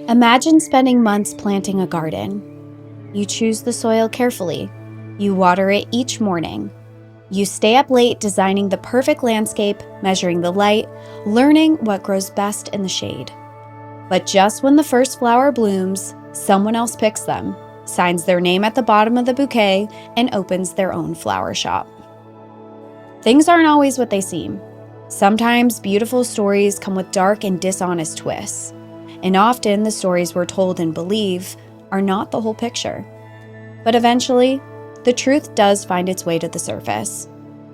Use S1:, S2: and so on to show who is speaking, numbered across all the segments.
S1: Imagine spending months planting a garden. You choose the soil carefully. You water it each morning. You stay up late designing the perfect landscape, measuring the light, learning what grows best in the shade. But just when the first flower blooms, someone else picks them, signs their name at the bottom of the bouquet, and opens their own flower shop. Things aren't always what they seem. Sometimes beautiful stories come with dark and dishonest twists. And often the stories we're told and believe are not the whole picture. But eventually, the truth does find its way to the surface.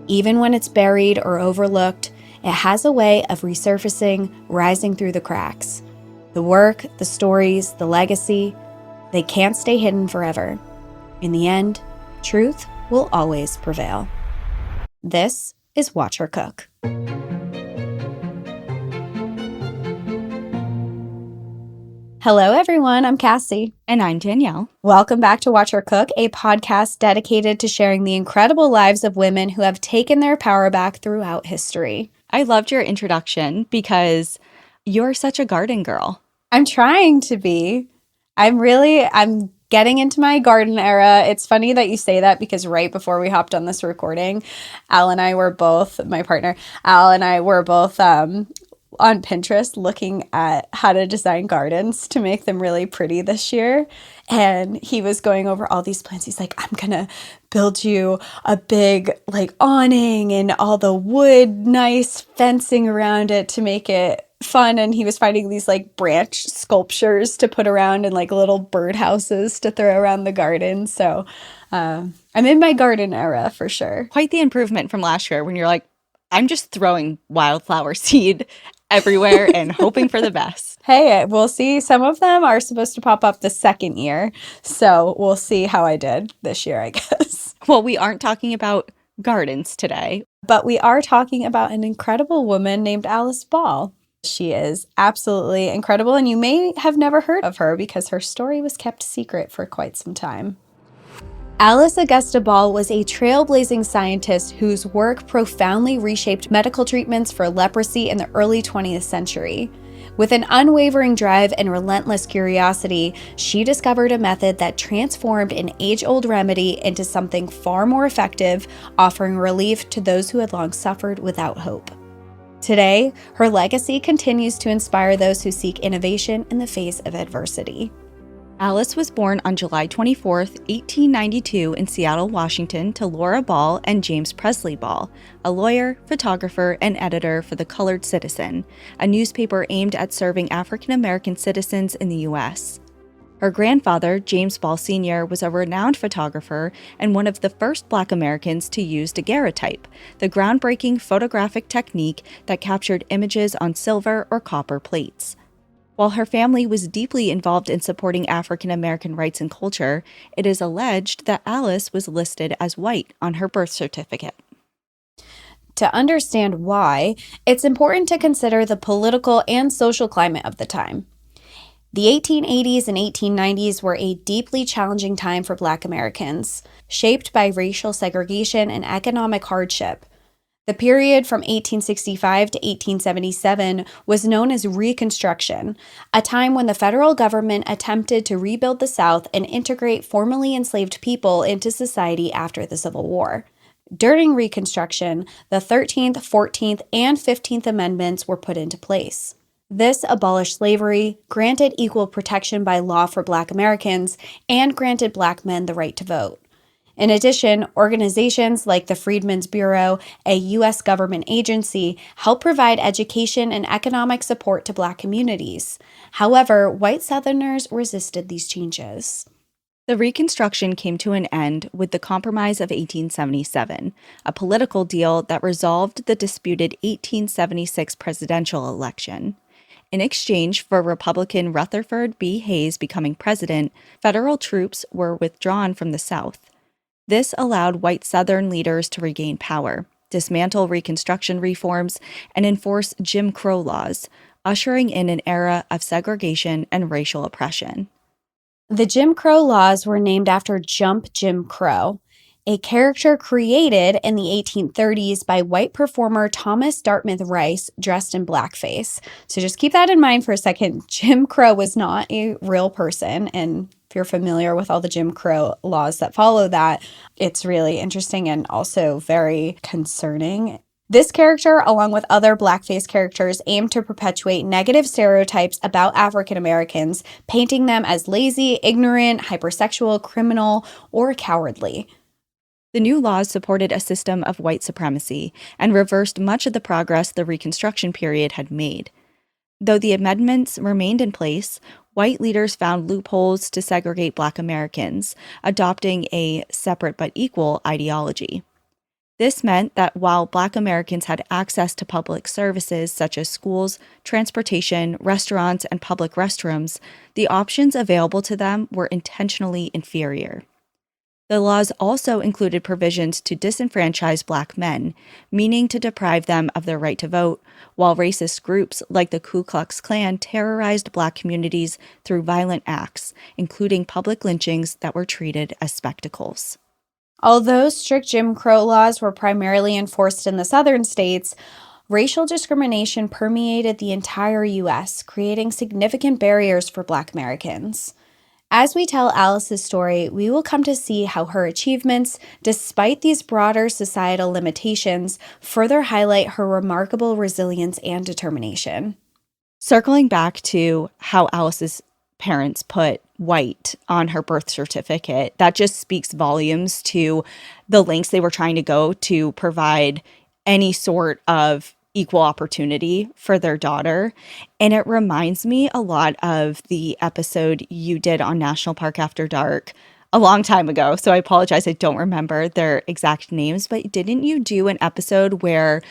S1: Even when it's buried or overlooked, it has a way of resurfacing, rising through the cracks. The work, the stories, the legacy, they can't stay hidden forever. In the end, truth will always prevail. This is Watch Her Cook. Hello, everyone. I'm Cassie.
S2: And I'm Danielle.
S1: Welcome back to Watch Her Cook, a podcast dedicated to sharing the incredible lives of women who have taken their power back throughout history.
S2: I loved your introduction because you're such a garden girl.
S1: I'm trying to be. I'm getting into my garden era. It's funny that you say that because right before we hopped on this recording, my partner, Al and I were both on Pinterest looking at how to design gardens to make them really pretty this year. And he was going over all these plants. He's like, I'm going to build you a big awning and all the wood, nice fencing around it to make it fun. And he was finding these branch sculptures to put around and little birdhouses to throw around the garden. So I'm in my garden era for sure.
S2: Quite the improvement from last year when you're like, I'm just throwing wildflower seed everywhere and hoping for the best.
S1: Hey, we'll see. Some of them are supposed to pop up the second year. So we'll see how I did this year, I guess.
S2: Well, we aren't talking about gardens today.
S1: But we are talking about an incredible woman named Alice Ball. She is absolutely incredible, and you may have never heard of her because her story was kept secret for quite some time. Alice Augusta Ball was a trailblazing scientist whose work profoundly reshaped medical treatments for leprosy in the early 20th century. With an unwavering drive and relentless curiosity, she discovered a method that transformed an age-old remedy into something far more effective, offering relief to those who had long suffered without hope. Today, her legacy continues to inspire those who seek innovation in the face of adversity.
S2: Alice was born on July 24, 1892 in Seattle, Washington to Laura Ball and James Presley Ball, a lawyer, photographer, and editor for The Colored Citizen, a newspaper aimed at serving African American citizens in the U.S. Her grandfather, James Ball Sr., was a renowned photographer and one of the first Black Americans to use daguerreotype, the groundbreaking photographic technique that captured images on silver or copper plates. While her family was deeply involved in supporting African American rights and culture, it is alleged that Alice was listed as white on her birth certificate.
S1: To understand why, it's important to consider the political and social climate of the time. The 1880s and 1890s were a deeply challenging time for Black Americans, shaped by racial segregation and economic hardship. The period from 1865 to 1877 was known as Reconstruction, a time when the federal government attempted to rebuild the South and integrate formerly enslaved people into society after the Civil War. During Reconstruction, the 13th, 14th, and 15th Amendments were put into place. This abolished slavery, granted equal protection by law for Black Americans, and granted Black men the right to vote. In addition, organizations like the Freedmen's Bureau, a U.S. government agency, help provide education and economic support to Black communities. However, white Southerners resisted these changes.
S2: The Reconstruction came to an end with the Compromise of 1877, a political deal that resolved the disputed 1876 presidential election. In exchange for Republican Rutherford B. Hayes becoming president, federal troops were withdrawn from the South. This allowed white Southern leaders to regain power, dismantle Reconstruction reforms, and enforce Jim Crow laws, ushering in an era of segregation and racial oppression.
S1: The Jim Crow laws were named after Jump Jim Crow, a character created in the 1830s by white performer Thomas Dartmouth Rice dressed in blackface. So just keep that in mind for a second. Jim Crow was not a real person. And if you're familiar with all the Jim Crow laws that follow that, it's really interesting and also very concerning. This character, along with other blackface characters, aimed to perpetuate negative stereotypes about African Americans, painting them as lazy, ignorant, hypersexual, criminal, or cowardly.
S2: The new laws supported a system of white supremacy and reversed much of the progress the Reconstruction period had made. Though the amendments remained in place, white leaders found loopholes to segregate Black Americans, adopting a separate but equal ideology. This meant that while Black Americans had access to public services such as schools, transportation, restaurants, and public restrooms, the options available to them were intentionally inferior. The laws also included provisions to disenfranchise Black men, meaning to deprive them of their right to vote, while racist groups like the Ku Klux Klan terrorized Black communities through violent acts, including public lynchings that were treated as spectacles.
S1: Although strict Jim Crow laws were primarily enforced in the southern states, racial discrimination permeated the entire U.S., creating significant barriers for Black Americans. As we tell Alice's story, we will come to see how her achievements, despite these broader societal limitations, further highlight her remarkable resilience and determination.
S2: Circling back to how Alice's parents put white on her birth certificate, that just speaks volumes to the lengths they were trying to go to provide any sort of equal opportunity for their daughter. And it reminds me a lot of the episode you did on National Park After Dark a long time ago. So I apologize, I don't remember their exact names, but didn't you do an episode where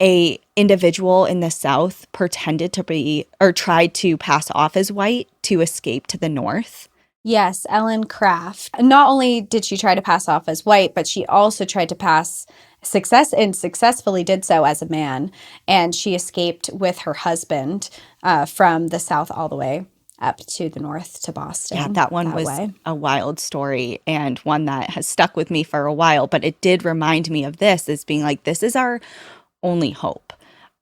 S2: a individual in the South pretended to be or tried to pass off as white to escape to the North?
S1: Yes, Ellen Craft. Not only did she try to pass off as white, but she also tried to pass successfully did so as a man. And she escaped with her husband from the South all the way up to the North to
S2: Yeah,
S1: Boston
S2: that one was
S1: way.
S2: a wild story and one that has stuck with me for a while, but it did remind me of this as being like, this is our only hope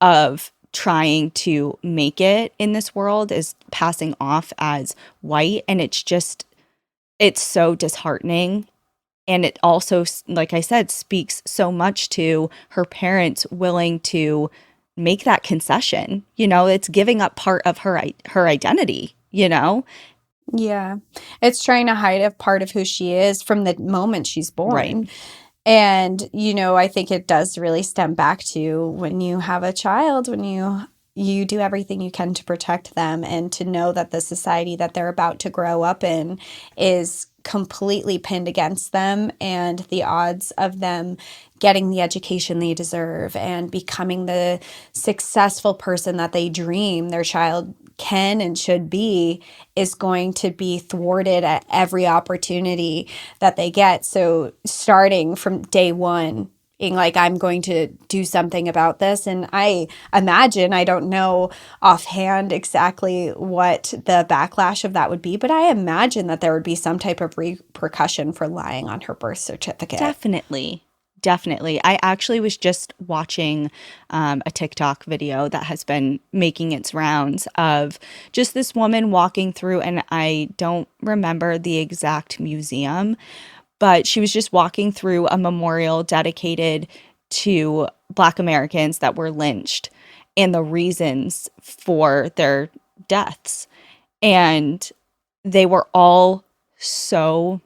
S2: of trying to make it in this world is passing off as white. And it's so disheartening. And it also, like I said, speaks so much to her parents willing to make that concession. You know, it's giving up part of her identity, you know?
S1: Yeah. It's trying to hide a part of who she is from the moment she's
S2: Right.
S1: born. And, I think it does really stem back to when you have a child, when you do everything you can to protect them and to know that the society that they're about to grow up in is completely pinned against them and the odds of them getting the education they deserve and becoming the successful person that they dream their child can and should be is going to be thwarted at every opportunity that they get. So starting from day one, being like, I'm going to do something about this. And I imagine, I don't know offhand exactly what the backlash of that would be, but I imagine that there would be some type of repercussion for lying on her birth certificate.
S2: Definitely. Definitely. I actually was just watching a TikTok video that has been making its rounds of just this woman walking through, and I don't remember the exact museum, but she was just walking through a memorial dedicated to Black Americans that were lynched and the reasons for their deaths. And they were all so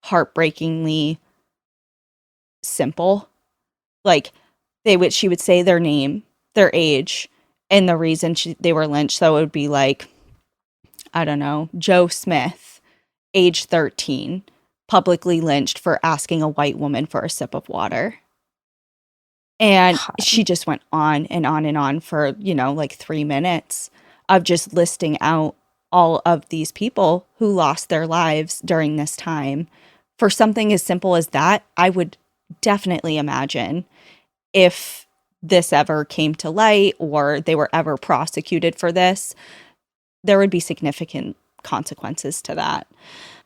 S2: heartbreakingly simple. Like she would say their name, their age, and the reason they were lynched. So it would be like, I don't know, Joe Smith, age 13, publicly lynched for asking a white woman for a sip of water. And she just went on and on and on for, like 3 minutes of just listing out all of these people who lost their lives during this time. For something as simple as that, I would definitely imagine if this ever came to light or they were ever prosecuted for this, there would be significant consequences to that.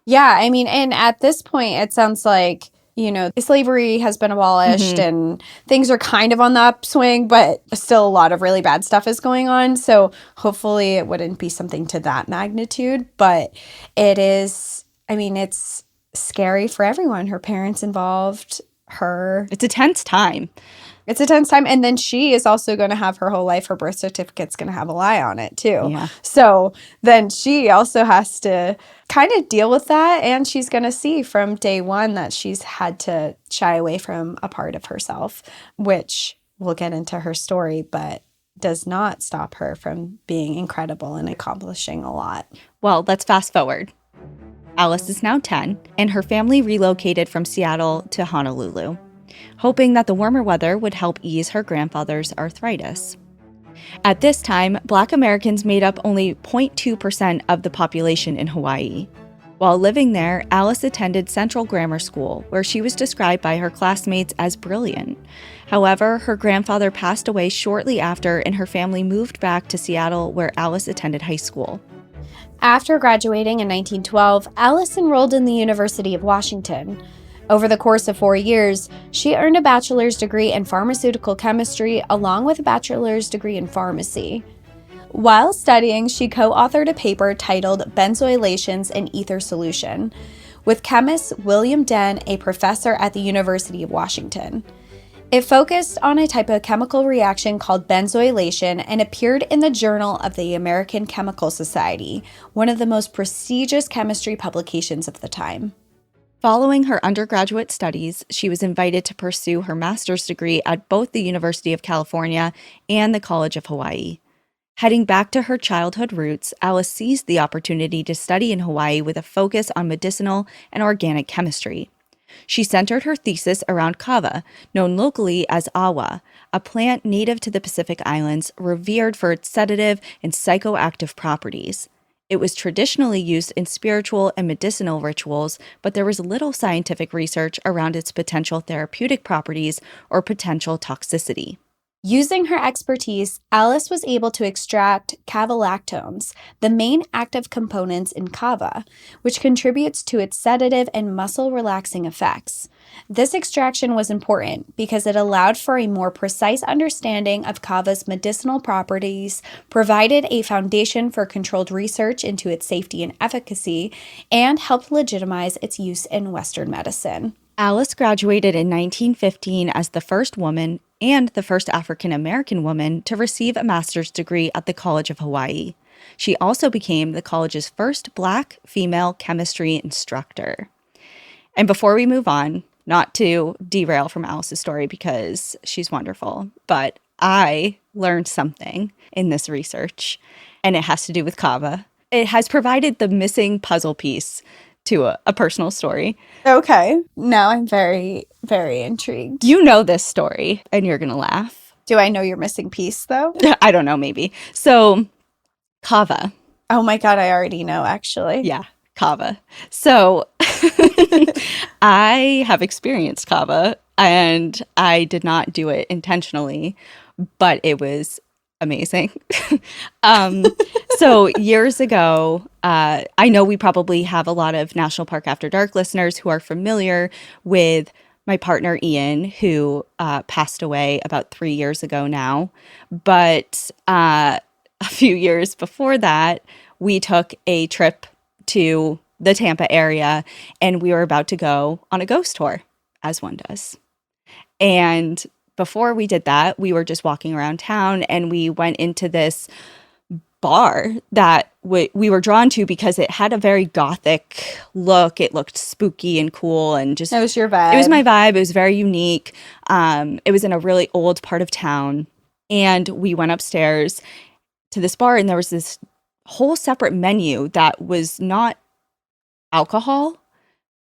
S1: Yeah, I mean, and at this point, it sounds like Slavery has been abolished
S2: Hmm.
S1: and things are kind of on the upswing, but still a lot of really bad stuff is going on. So hopefully it wouldn't be something to that magnitude, but it is, I mean, it's scary for everyone. Her parents involved, her.
S2: It's a tense time.
S1: It's a tense time. And then she is also going to have her whole life, her birth certificate's going to have a lie on it too.
S2: Yeah.
S1: So then she also has to kind of deal with that. And she's going to see from day one that she's had to shy away from a part of herself, which we'll get into her story, but does not stop her from being incredible and accomplishing a lot.
S2: Well, let's fast forward. Alice is now 10, and her family relocated from Seattle to Honolulu, hoping that the warmer weather would help ease her grandfather's arthritis. At this time, Black Americans made up only 0.2% of the population in Hawaii. While living there, Alice attended Central Grammar School, where she was described by her classmates as brilliant. However, her grandfather passed away shortly after, and her family moved back to Seattle, where Alice attended high school.
S1: After graduating in 1912, Alice enrolled in the University of Washington. Over the course of 4 years, she earned a bachelor's degree in pharmaceutical chemistry along with a bachelor's degree in pharmacy. While studying, she co-authored a paper titled Benzoylations in Ether Solution with chemist William Denn, a professor at the University of Washington. It focused on a type of chemical reaction called benzoylation and appeared in the Journal of the American Chemical Society, one of the most prestigious chemistry publications of the time.
S2: Following her undergraduate studies, she was invited to pursue her master's degree at both the University of California and the College of Hawaii. Heading back to her childhood roots, Alice seized the opportunity to study in Hawaii with a focus on medicinal and organic chemistry. She centered her thesis around kava, known locally as awa, a plant native to the Pacific Islands, revered for its sedative and psychoactive properties. It was traditionally used in spiritual and medicinal rituals, but there was little scientific research around its potential therapeutic properties or potential toxicity.
S1: Using her expertise, Alice was able to extract cavalactones, the main active components in kava, which contributes to its sedative and muscle-relaxing effects. This extraction was important because it allowed for a more precise understanding of kava's medicinal properties, provided a foundation for controlled research into its safety and efficacy, and helped legitimize its use in Western medicine.
S2: Alice graduated in 1915 as the first woman and the first African American woman to receive a master's degree at the College of Hawaii. She also became the college's first Black female chemistry instructor. And before we move on, not to derail from Alice's story because she's wonderful, but I learned something in this research, and it has to do with kava. It has provided the missing puzzle piece to a personal story.
S1: Okay, now I'm very, very intrigued.
S2: You know this story, and you're going to laugh.
S1: Do I know your missing piece, though?
S2: I don't know, maybe. So, kava.
S1: Oh my God, I already know, actually.
S2: Yeah, kava. So, I have experienced kava, and I did not do it intentionally, but it was amazing. So years ago, I know we probably have a lot of National Park After Dark listeners who are familiar with my partner Ian, who passed away about 3 years ago now. But a few years before that, we took a trip to the Tampa area, and we were about to go on a ghost tour, as one does. And before we did that, we were just walking around town, and we went into this bar that we were drawn to because it had a very gothic look. It looked spooky and cool, and just
S1: That was your vibe.
S2: it was my vibe. It was very unique. It was in a really old part of town, and we went upstairs to this bar, and there was this whole separate menu that was not alcohol,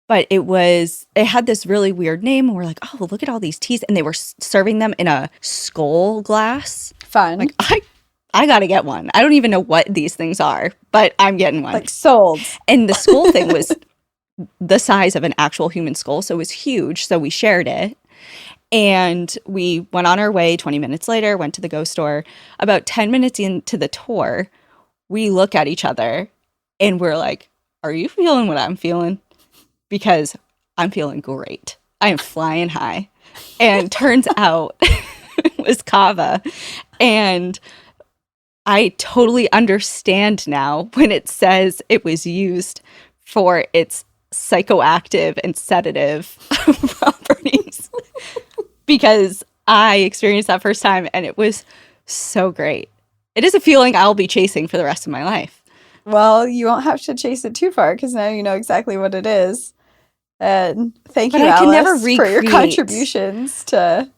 S2: but it had this really weird name, and we're like, oh, look at all these teas, and they were serving them in a skull glass.
S1: Fun.
S2: Like, I gotta get one. I don't even know what these things are, but I'm getting one.
S1: Like sold.
S2: And the skull thing was the size of an actual human skull, so it was huge, so we shared it. And we went on our way 20 minutes later, went to the ghost store. About 10 minutes into the tour, we look at each other, and we're like, are you feeling what I'm feeling? Because I'm feeling great. I am flying high. And turns out it was kava. And I totally understand now when it says it was used for its psychoactive and sedative properties because I experienced that first time and it was so great. It is a feeling I'll be chasing for the rest of my life.
S1: Well, you won't have to chase it too far because now you know exactly what it is. And thank
S2: But
S1: you,
S2: I can never
S1: Alice, for your
S2: recreate
S1: contributions to.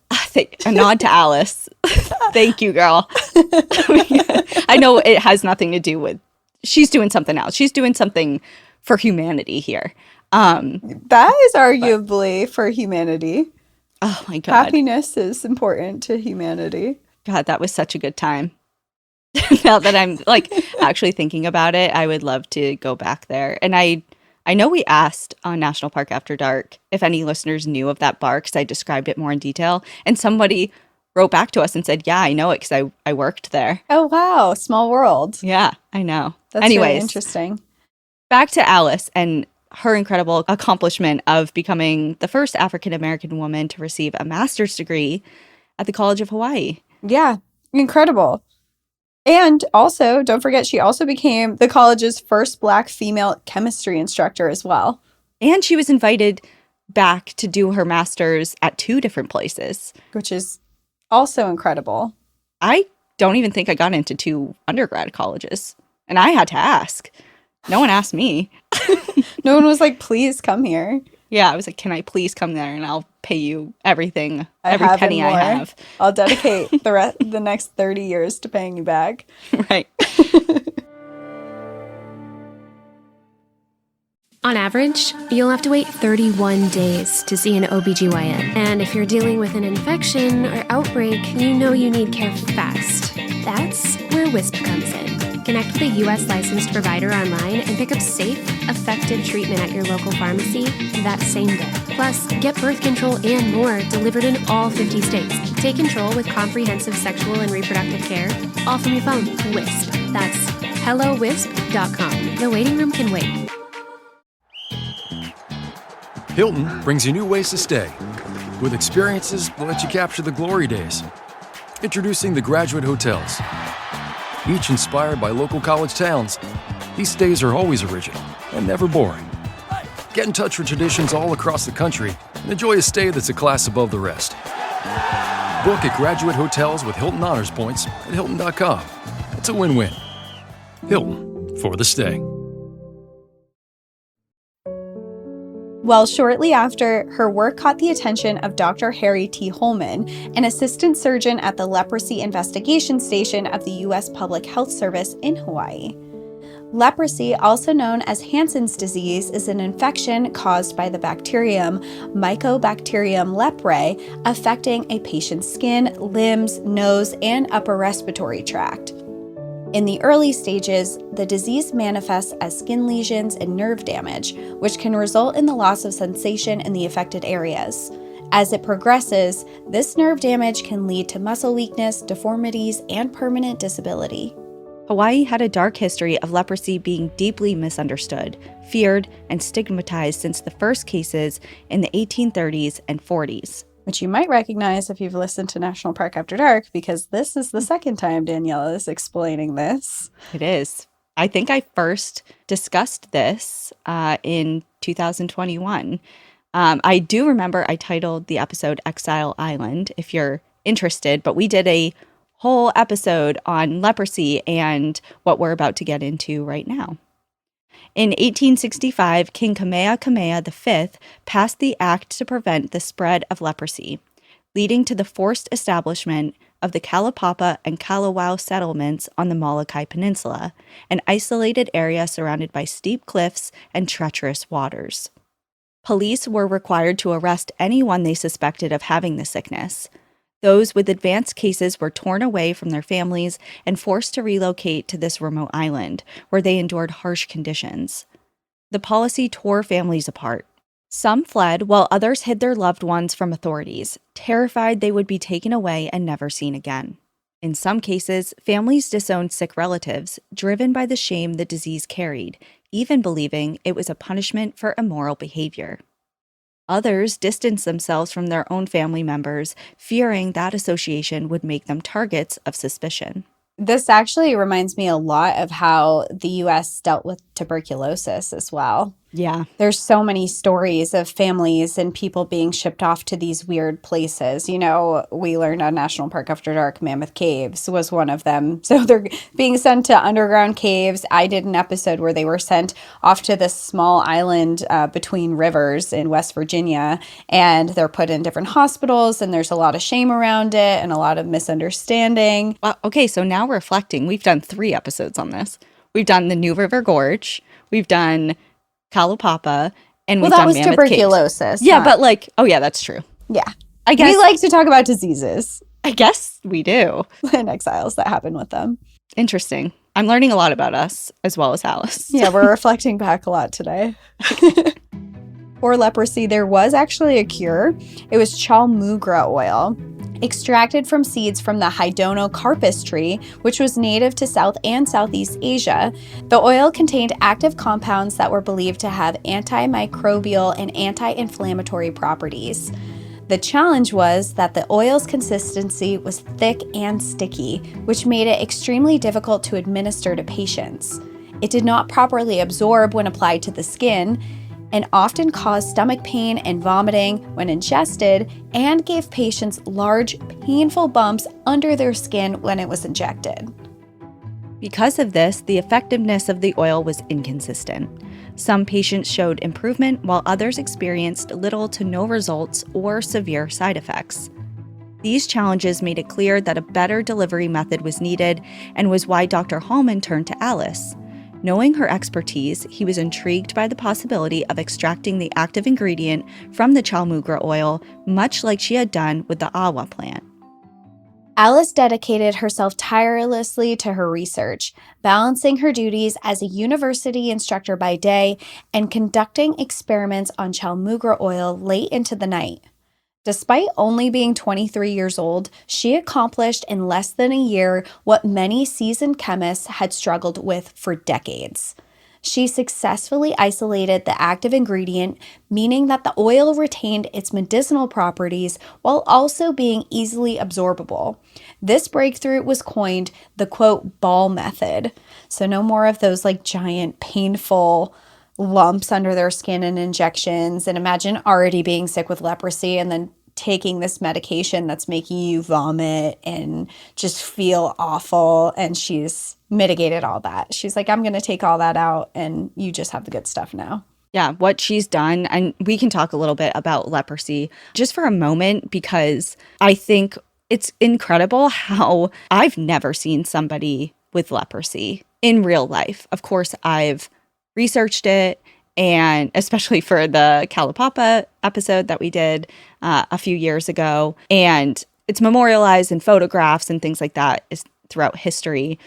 S2: a nod to Alice. Thank you, girl. I know it has nothing to do with, she's doing something else. She's doing something for humanity here.
S1: That is
S2: But
S1: arguably for humanity.
S2: oh my God.
S1: Happiness is important to humanity.
S2: God, that was such a good time. Now that I'm like actually thinking about it, I would love to go back there. And I know we asked on National Park After Dark if any listeners knew of that bar because I described it more in detail. And somebody wrote back to us and said, yeah, I know it because I worked there.
S1: Oh, wow. Small world.
S2: Yeah, I know.
S1: That's really
S2: Anyways,
S1: interesting.
S2: back to Alice and her incredible accomplishment of becoming the first African American woman to receive a master's degree at the College of Hawaii.
S1: Yeah, incredible. And also, don't forget, she also became the college's first Black female chemistry instructor as well.
S2: And she was invited back to do her master's at 2 different places.
S1: Which is also incredible.
S2: I don't even think I got into 2 undergrad colleges. And I had to ask. No one asked me.
S1: No one was like, please come here.
S2: Yeah, I was like, can I please come there and I'll pay you everything,
S1: I
S2: every
S1: have and
S2: penny I
S1: more.
S2: have.
S1: I'll dedicate the next 30 years to paying you back.
S2: Right.
S3: On average, you'll have to wait 31 days to see an OBGYN. And if you're dealing with an infection or outbreak, you know you need care fast. That's where WISP comes in. Connect with a U.S. licensed provider online and pick up safe, effective treatment at your local pharmacy that same day. Plus, get birth control and more delivered in all 50 states. Take control with comprehensive sexual and reproductive care, all from your phone. WISP. That's hellowisp.com. The waiting room can wait.
S4: Hilton brings you new ways to stay, with experiences that let you capture the glory days. Introducing the Graduate Hotels. Each inspired by local college towns, these stays are always original and never boring. Get in touch with traditions all across the country and enjoy a stay that's a class above the rest. Book at Graduate Hotels with Hilton Honors Points at Hilton.com. It's a win-win. Hilton, for the stay.
S1: Well, shortly after, her work caught the attention of Dr. Harry T. Holman, an assistant surgeon at the Leprosy Investigation Station of the U.S. Public Health Service in Hawaii. Leprosy, also known as Hansen's disease, is an infection caused by the bacterium Mycobacterium leprae, affecting a patient's skin, limbs, nose, and upper respiratory tract. In the early stages, the disease manifests as skin lesions and nerve damage, which can result in the loss of sensation in the affected areas. As it progresses, this nerve damage can lead to muscle weakness, deformities, and permanent disability.
S2: Hawaii had a dark history of leprosy being deeply misunderstood, feared, and stigmatized since the first cases in the 1830s and 40s.
S1: Which you might recognize if you've listened to National Park After Dark, because this is the second time Daniela is explaining this.
S2: It is. I think I first discussed this in 2021. I do remember I titled the episode Exile Island, if you're interested, but we did a whole episode on leprosy and what we're about to get into right now. In 1865, King Kamehameha V passed the act to prevent the spread of leprosy, leading to the forced establishment of the Kalaupapa and Kalawao settlements on the Molokai Peninsula, an isolated area surrounded by steep cliffs and treacherous waters. Police were required to arrest anyone they suspected of having the sickness. Those with advanced cases were torn away from their families and forced to relocate to this remote island, where they endured harsh conditions. The policy tore families apart. Some fled, while others hid their loved ones from authorities, terrified they would be taken away and never seen again. In some cases, families disowned sick relatives, driven by the shame the disease carried, even believing it was a punishment for immoral behavior. Others distanced themselves from their own family members, fearing that association would make them targets of suspicion.
S1: This actually reminds me a lot of how the US dealt with tuberculosis as well.
S2: Yeah.
S1: There's so many stories of families and people being shipped off to these weird places. You know, we learned on National Park After Dark, Mammoth Caves was one of them. So they're being sent to underground caves. I did an episode where they were sent off to this small island between rivers in West Virginia, and they're put in different hospitals, and there's a lot of shame around it and a lot of misunderstanding.
S2: Well, okay, so now reflecting, we've done 3 episodes on this. We've done the New River Gorge, we've done Kalapapa, and we've
S1: Well, that
S2: done
S1: was
S2: Mammoth Caves.
S1: tuberculosis.
S2: Yeah,
S1: huh?
S2: but like, oh yeah, that's true.
S1: Yeah.
S2: I guess
S1: We like to talk about diseases
S2: I guess we do.
S1: and exiles that happen with them.
S2: Interesting. I'm learning a lot about us as well as Alice.
S1: Yeah, we're reflecting back a lot today. For leprosy, there was actually a cure. It was chalmugra oil, extracted from seeds from the Hydonocarpus tree, which was native to South and Southeast Asia. The oil contained active compounds that were believed to have antimicrobial and anti-inflammatory properties. The challenge was that the oil's consistency was thick and sticky, which made it extremely difficult to administer to patients. It did not properly absorb when applied to the skin, and often caused stomach pain and vomiting when ingested, and gave patients large, painful bumps under their skin when it was injected.
S2: Because of this, the effectiveness of the oil was inconsistent. Some patients showed improvement, while others experienced little to no results or severe side effects. These challenges made it clear that a better delivery method was needed, and was why Dr. Hallman turned to Alice. Knowing her expertise, he was intrigued by the possibility of extracting the active ingredient from the chalmugra oil, much like she had done with the awa plant.
S1: Alice dedicated herself tirelessly to her research, balancing her duties as a university instructor by day and conducting experiments on chalmugra oil late into the night. Despite only being 23 years old, she accomplished in less than a year what many seasoned chemists had struggled with for decades. She successfully isolated the active ingredient, meaning that the oil retained its medicinal properties while also being easily absorbable. This breakthrough was coined the, quote, ball method. So no more of those like giant, painful lumps under their skin and injections. And imagine already being sick with leprosy and then taking this medication that's making you vomit and just feel awful. And she's mitigated all that. She's like, I'm going to take all that out and you just have the good stuff now.
S2: Yeah, what she's done, and we can talk a little bit about leprosy just for a moment, because I think it's incredible how I've never seen somebody with leprosy in real life. Of course, I've researched it, and especially for the Kalapapa episode that we did a few years ago. And it's memorialized in photographs and things like that is throughout history.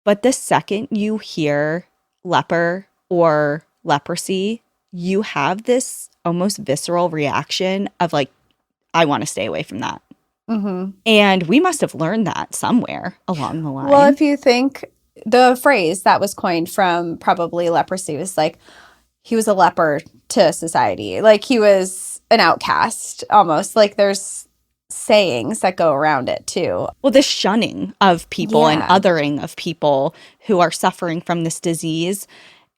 S2: But the second you hear leper or leprosy, you have this almost visceral reaction of like, I want to stay away from that.
S1: Mm-hmm.
S2: And we must have learned that somewhere along the line.
S1: Well, if you think the phrase that was coined from probably leprosy was like, he was a leper to society. Like he was an outcast almost. Like there's sayings that go around it too.
S2: Well, the shunning of people and othering of people who are suffering from this disease,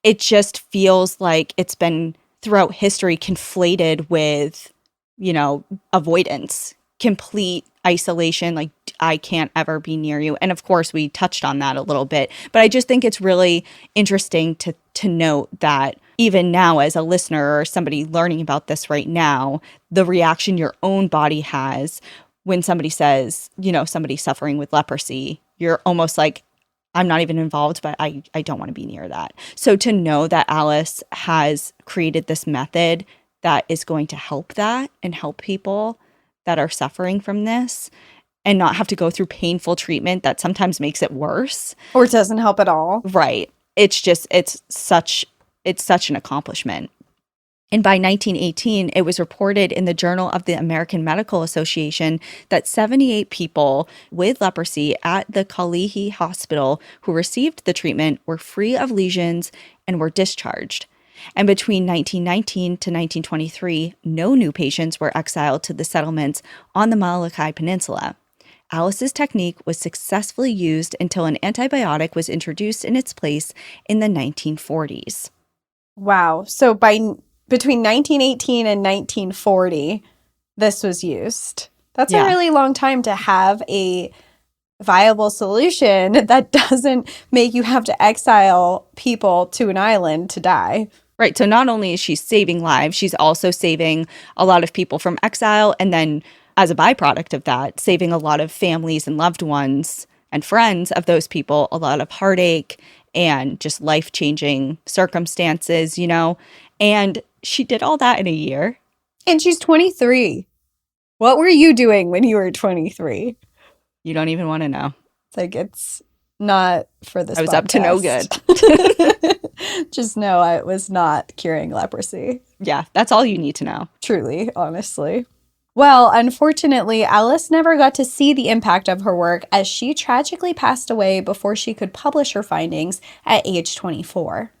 S2: it just feels like it's been throughout history conflated with, you know, avoidance, complete isolation, like I can't ever be near you. And of course, we touched on that a little bit, but I just think it's really interesting to note that even now as a listener or somebody learning about this right now, the reaction your own body has when somebody says, you know, somebody suffering with leprosy, you're almost like, I'm not even involved, but I don't want to be near that. So to know that Alice has created this method that is going to help that and help people that are suffering from this and not have to go through painful treatment that sometimes makes it worse.
S1: Or it doesn't help at all.
S2: Right. It's such an accomplishment. And by 1918, it was reported in the Journal of the American Medical Association that 78 people with leprosy at the Kalihi Hospital who received the treatment were free of lesions and were discharged. And between 1919 to 1923, no new patients were exiled to the settlements on the Molokai Peninsula. Alice's technique was successfully used until an antibiotic was introduced in its place in the 1940s.
S1: Wow. So between 1918 and 1940, this was used. That's a
S2: Yeah.
S1: really long time to have a viable solution that doesn't make you have to exile people to an island to die.
S2: Right. So not only is she saving lives, she's also saving a lot of people from exile. And then, as a byproduct of that, saving a lot of families and loved ones and friends of those people, a lot of heartache and just life changing circumstances, you know? And she did all that in a year.
S1: And she's 23. What were you doing when you were 23?
S2: You don't even want to know.
S1: It's like, it's not for this
S2: I was up to no good.
S1: Just know I was not curing leprosy.
S2: Yeah, that's all you need to know.
S1: Truly, honestly. Well, unfortunately, Alice never got to see the impact of her work as she tragically passed away before she could publish her findings at age 24.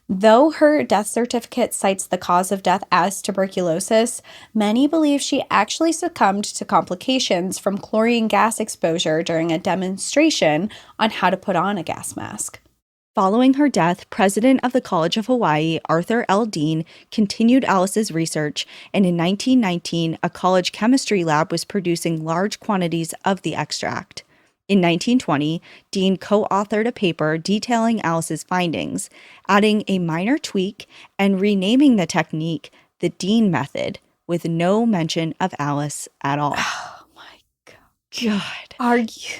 S1: Though her death certificate cites the cause of death as tuberculosis, many believe she actually succumbed to complications from chlorine gas exposure during a demonstration on how to put on a gas mask.
S2: Following her death, president of the College of Hawaii, Arthur L. Dean, continued Alice's research, and in 1919, a college chemistry lab was producing large quantities of the extract. In 1920, Dean co-authored a paper detailing Alice's findings, adding a minor tweak and renaming the technique the Dean method, with no mention of Alice at all.
S1: Oh my
S2: God.
S1: Are you...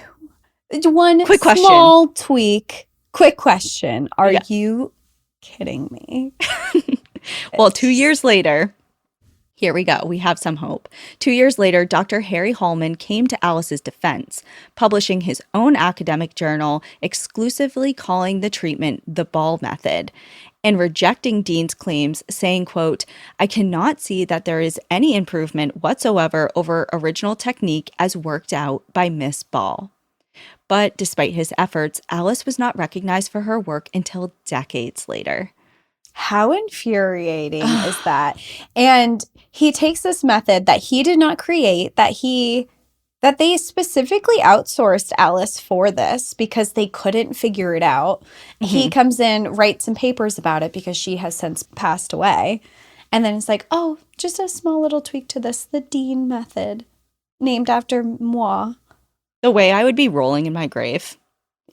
S1: One
S2: Quick question.
S1: small tweak. Quick question. Are
S2: Yeah.
S1: you kidding me?
S2: Well, 2 years later, here we go. We have some hope. 2 years later, Dr. Harry Hallman came to Alice's defense, publishing his own academic journal exclusively calling the treatment the Ball method and rejecting Dean's claims, saying, quote, "I cannot see that there is any improvement whatsoever over original technique as worked out by Miss Ball." But despite his efforts, Alice was not recognized for her work until decades later.
S1: How infuriating is that? And he takes this method that he did not create, that they specifically outsourced Alice for this because they couldn't figure it out. He comes in, writes some papers about it because she has since passed away. And then it's like, oh, just a small little tweak to this, the Dean method, named after moi.
S2: The way I would be rolling in my grave.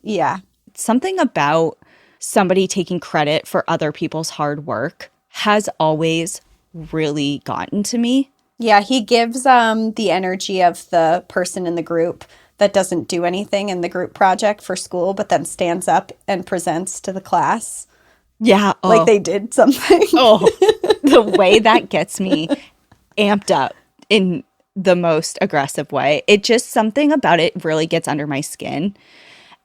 S1: Yeah.
S2: Something about somebody taking credit for other people's hard work has always really gotten to me.
S1: Yeah, he gives the energy of the person in the group that doesn't do anything in the group project for school, but then stands up and presents to the class.
S2: Yeah.
S1: Like they did something.
S2: Oh, the way that gets me amped up in the most aggressive way. It just, something about it really gets under my skin.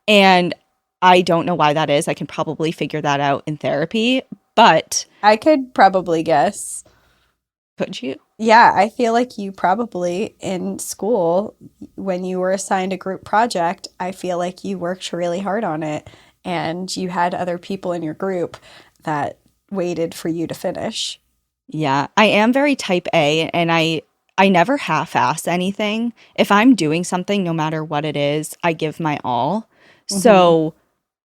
S2: And I don't know why that is. I can probably figure that out in therapy, but
S1: I could probably guess.
S2: Could you?
S1: Yeah, I feel like you probably in school, when you were assigned a group project, I feel like you worked really hard on it and you had other people in your group that waited for you to finish.
S2: Yeah, I am very type A, and I never half-ass anything. If I'm doing something, no matter what it is, I give my all. So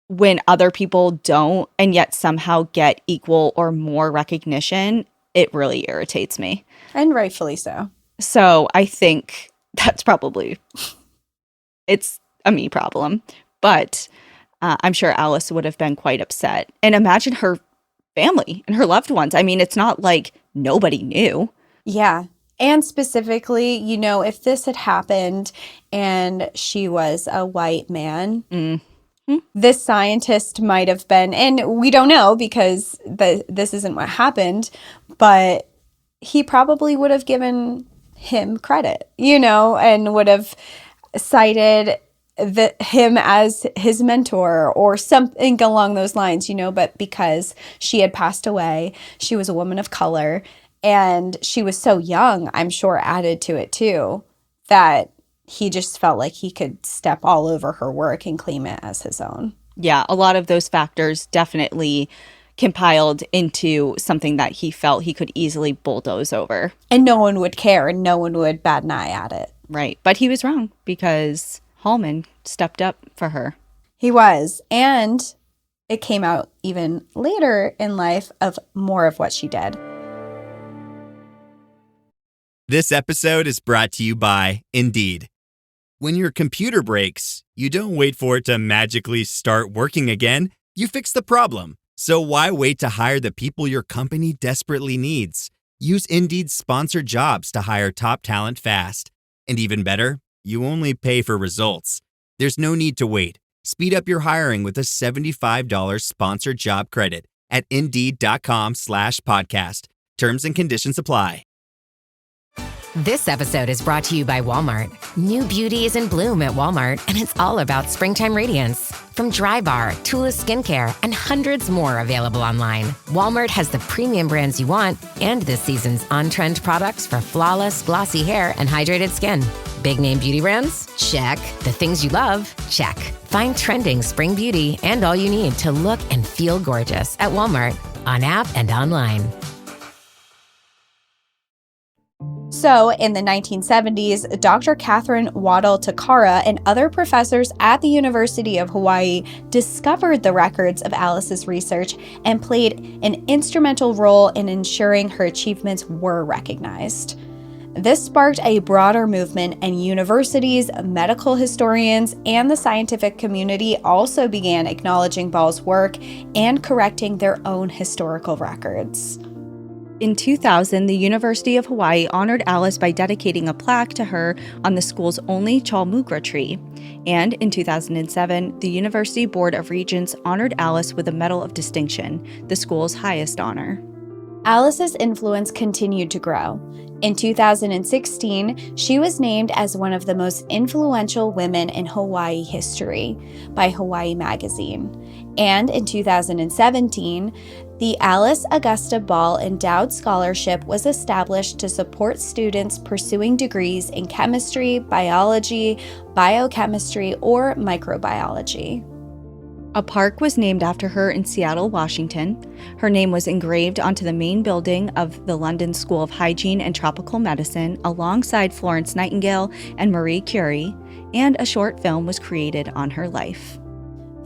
S2: when other people don't and yet somehow get equal or more recognition, it really irritates me.
S1: And rightfully so.
S2: So I think that's probably, it's a me problem. But I'm sure Alice would have been quite upset. And imagine her family and her loved ones. I mean, it's not like nobody knew.
S1: Yeah. And specifically, you know, if this had happened and she was a white man, this scientist might have been, and we don't know because this isn't what happened, but he probably would have given him credit, you know, and would have cited him as his mentor or something along those lines, you know, but because she had passed away, she was a woman of color, and she was so young, I'm sure added to it too, that he just felt like he could step all over her work and claim it as his own.
S2: Yeah, a lot of those factors definitely compiled into something that he felt he could easily bulldoze over.
S1: And no one would care and no one would bat an eye at it.
S2: Right. But he was wrong because Hallman stepped up for her.
S1: He was. And it came out even later in life of more of what she did.
S5: This episode is brought to you by Indeed. When your computer breaks, you don't wait for it to magically start working again. You fix the problem. So why wait to hire the people your company desperately needs? Use Indeed's sponsored jobs to hire top talent fast. And even better, you only pay for results. There's no need to wait. Speed up your hiring with a $75 sponsored job credit at Indeed.com/podcast. Terms and conditions apply.
S6: This episode is brought to you by Walmart. New beauty is in bloom at Walmart, and it's all about springtime radiance. From Drybar, Tula Skincare, and hundreds more available online, Walmart has the premium brands you want and this season's on-trend products for flawless, glossy hair and hydrated skin. Big name beauty brands? Check. The things you love? Check. Find trending spring beauty and all you need to look and feel gorgeous at Walmart, on app and online.
S1: So, in the 1970s, Dr. Catherine Waddell Takara and other professors at the University of Hawaii discovered the records of Alice's research and played an instrumental role in ensuring her achievements were recognized. This sparked a broader movement, and universities, medical historians, and the scientific community also began acknowledging Ball's work and correcting their own historical records.
S2: In 2000, the University of Hawaii honored Alice by dedicating a plaque to her on the school's only chalmugra tree. And in 2007, the University Board of Regents honored Alice with a Medal of Distinction, the school's highest honor.
S1: Alice's influence continued to grow. In 2016, she was named as one of the most influential women in Hawaii history by Hawaii Magazine. And in 2017, the Alice Augusta Ball Endowed Scholarship was established to support students pursuing degrees in chemistry, biology, biochemistry, or microbiology.
S2: A park was named after her in Seattle, Washington. Her name was engraved onto the main building of the London School of Hygiene and Tropical Medicine alongside Florence Nightingale and Marie Curie, and a short film was created on her life.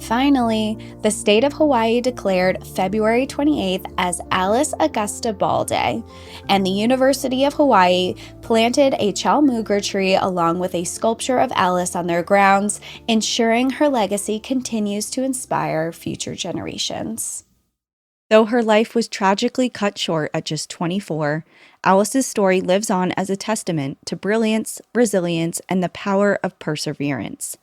S1: Finally, the state of Hawaii declared February 28th as Alice Augusta Ball Day, and the University of Hawaii planted a chalmugra tree along with a sculpture of Alice on their grounds, ensuring her legacy continues to inspire future generations.
S2: Though her life was tragically cut short at just 24, Alice's story lives on as a testament to brilliance, resilience, and the power of perseverance.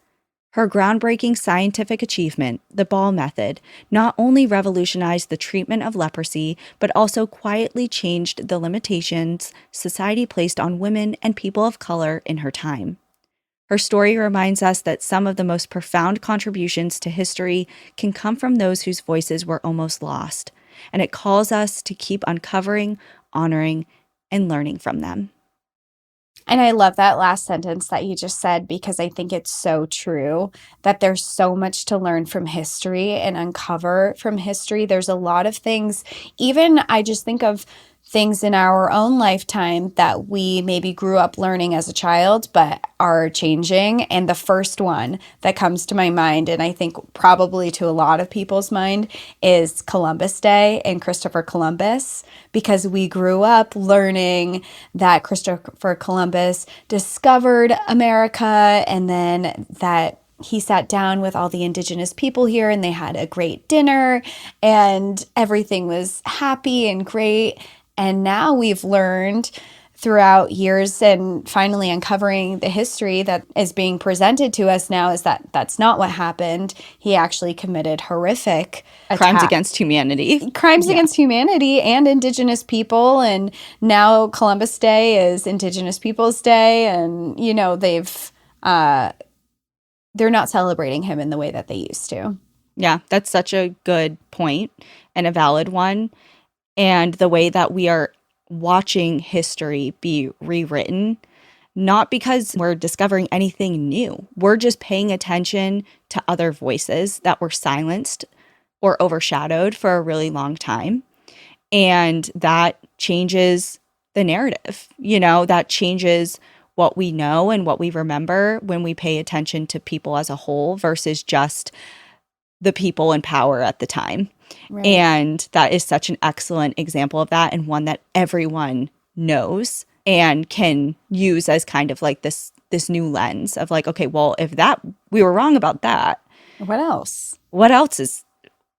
S2: Her groundbreaking scientific achievement, the Ball method, not only revolutionized the treatment of leprosy, but also quietly changed the limitations society placed on women and people of color in her time. Her story reminds us that some of the most profound contributions to history can come from those whose voices were almost lost, and it calls us to keep uncovering, honoring, and learning from them.
S1: And I love that last sentence that you just said, because I think it's so true that there's so much to learn from history and uncover from history. There's a lot of things, even I just think of things in our own lifetime that we maybe grew up learning as a child but are changing. And the first one that comes to my mind, and I think probably to a lot of people's mind, is Columbus Day and Christopher Columbus, because we grew up learning that Christopher Columbus discovered America, and then that he sat down with all the indigenous people here and they had a great dinner and everything was happy and great. And now we've learned throughout years and finally uncovering the history that is being presented to us now is that that's not what happened. He actually committed horrific
S2: Crimes against humanity.
S1: Crimes against humanity and indigenous people. And now Columbus Day is Indigenous Peoples Day. And, you know, they're not celebrating him in the way that they used to.
S2: Yeah, that's such a good point and a valid one. And the way that we are watching history be rewritten, not because we're discovering anything new. We're just paying attention to other voices that were silenced or overshadowed for a really long time. And that changes the narrative, that changes what we know and what we remember when we pay attention to people as a whole versus just the people in power at the time.
S1: Right.
S2: And that is such an excellent example of that, and one that everyone knows and can use as kind of like this new lens of like, okay, well, if that we were wrong about that,
S1: What else?
S2: what else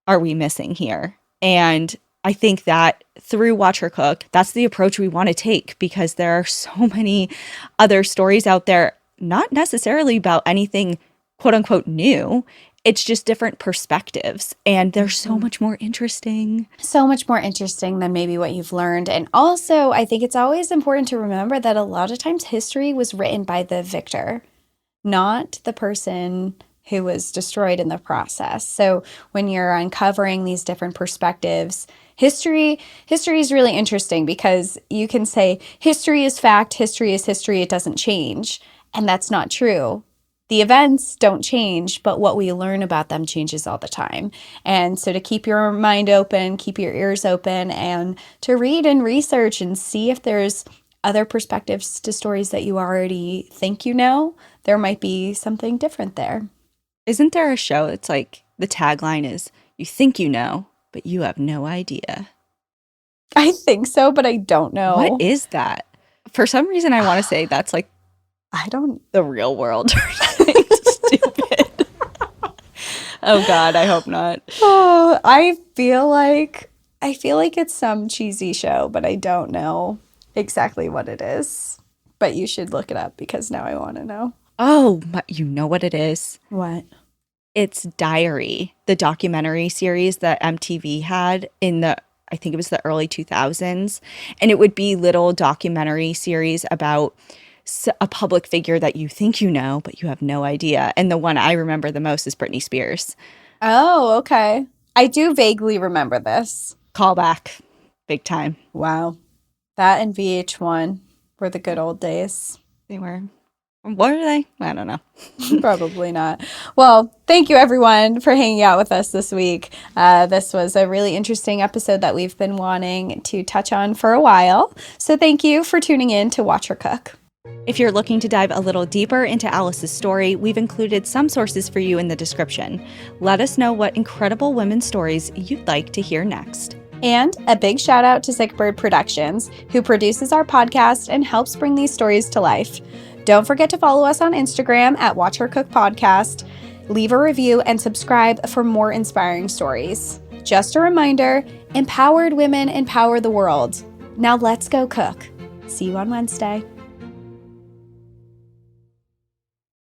S2: are we missing here? And I think that through Watch Her Cook, that's the approach we want to take, because there are so many other stories out there, not necessarily about anything quote unquote new. It's just different perspectives, and they're so much more interesting.
S1: So much more interesting than maybe what you've learned. And also, I think it's always important to remember that a lot of times history was written by the victor, not the person who was destroyed in the process. So when you're uncovering these different perspectives, history is really interesting, because you can say history is fact, history is history, it doesn't change. And that's not true. The events don't change, but what we learn about them changes all the time. And so to keep your mind open, keep your ears open, and to read and research and see if there's other perspectives to stories that you already think you know, there might be something different there.
S2: Isn't there a show that's like the tagline is, you think you know, but you have no idea?
S1: I think so, but I don't know.
S2: What is that? For some reason, I want to say that's like the real world or something stupid. Oh God, I hope not.
S1: Oh, I feel like it's some cheesy show, but I don't know exactly what it is. But you should look it up, because now I want to know.
S2: Oh, you know what it is?
S1: What?
S2: It's Diary, the documentary series that MTV had I think it was the early 2000s. And it would be little documentary series about a public figure that you think you know, but you have no idea. And the one I remember the most is Britney Spears.
S1: Oh, okay. I do vaguely remember this.
S2: Callback. Big time.
S1: Wow. That and VH1 were the good old days.
S2: They were. What are they? I don't know.
S1: Probably not. Well, thank you everyone for hanging out with us this week. This was a really interesting episode that we've been wanting to touch on for a while. So thank you for tuning in to Watch Her Cook.
S2: If you're looking to dive a little deeper into Alice's story, we've included some sources for you in the description. Let us know what incredible women's stories you'd like to hear next.
S1: And a big shout out to Sick Bird Productions, who produces our podcast and helps bring these stories to life. Don't forget to follow us on Instagram at Watch Her Cook Podcast. Leave a review and subscribe for more inspiring stories. Just a reminder, empowered women empower the world. Now let's go cook. See you on Wednesday.